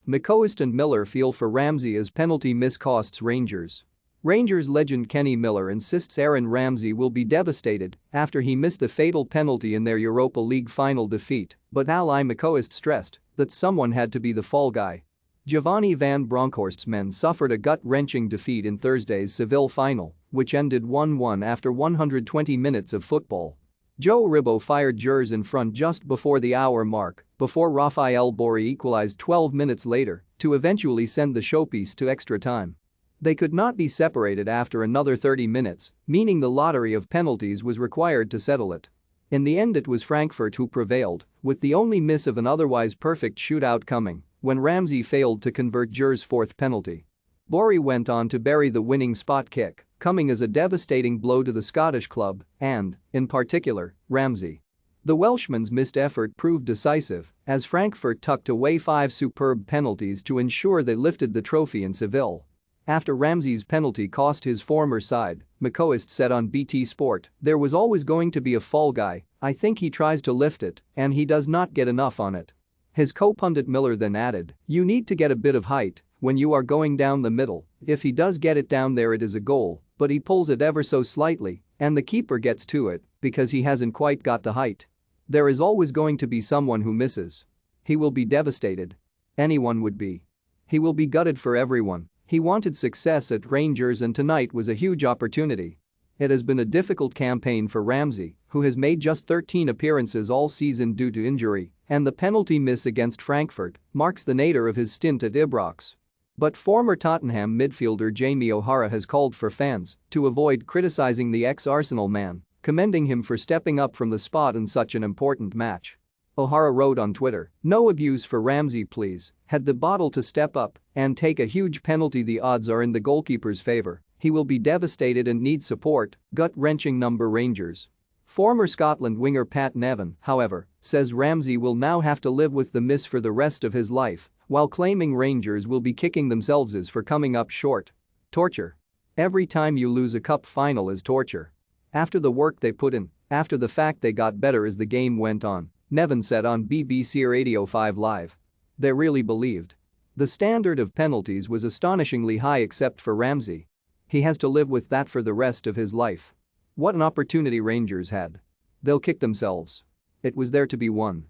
McCoist and Miller feel for Ramsey as penalty miss costs Rangers. Rangers legend Kenny Miller insists Aaron Ramsey will be devastated after he missed the fatal penalty in their Europa League final defeat, but ally McCoist stressed that someone had to be the fall guy. Giovanni Van Bronckhorst's men suffered a gut-wrenching defeat in Thursday's Seville final, which ended 1-1 after 120 minutes of football. Joe Ribbo fired Gers in front just before the hour mark, before Rafael Borri equalized 12 minutes later to eventually send the showpiece to extra time. They could not be separated after another 30 minutes, meaning the lottery of penalties was required to settle it. In the end it was Frankfurt who prevailed, with the only miss of an otherwise perfect shootout coming when Ramsey failed to convert Gers' fourth penalty. Borri went on to bury the winning spot kick, coming as a devastating blow to the Scottish club and, in particular, Ramsey. The Welshman's missed effort proved decisive as Frankfurt tucked away 5 superb penalties to ensure they lifted the trophy in Seville. After Ramsey's penalty cost his former side, McCoist said on BT Sport, "There was always going to be a fall guy. I think he tries to lift it and he does not get enough on it." His co-pundit Miller then added, "You need to get a bit of height when you are going down the middle. If he does get it down there it is a goal, but he pulls it ever so slightly and the keeper gets to it because he hasn't quite got the height. There is always going to be someone who misses. He will be devastated. Anyone would be. He will be gutted for everyone. He wanted success at Rangers and tonight was a huge opportunity." It has been a difficult campaign for Ramsey, who has made just 13 appearances all season due to injury, and the penalty miss against Frankfurt marks the nadir of his stint at Ibrox. But former Tottenham midfielder Jamie O'Hara has called for fans to avoid criticizing the ex-Arsenal man, commending him for stepping up from the spot in such an important match. O'Hara wrote on Twitter, "No abuse for Ramsey please, had the bottle to step up and take a huge penalty. The odds are in the goalkeeper's favor. He will be devastated and need support, gut-wrenching number Rangers." Former Scotland winger Pat Nevin, however, says Ramsey will now have to live with the miss for the rest of his life, while claiming Rangers will be kicking themselves for coming up short. "Torture. Every time you lose a cup final is torture. After the work they put in, after the fact they got better as the game went on," Nevin said on BBC Radio 5 Live. They really believed. The standard of penalties was astonishingly high except for Ramsey. He has to live with that for the rest of his life. What an opportunity Rangers had. They'll kick themselves. It was there to be won.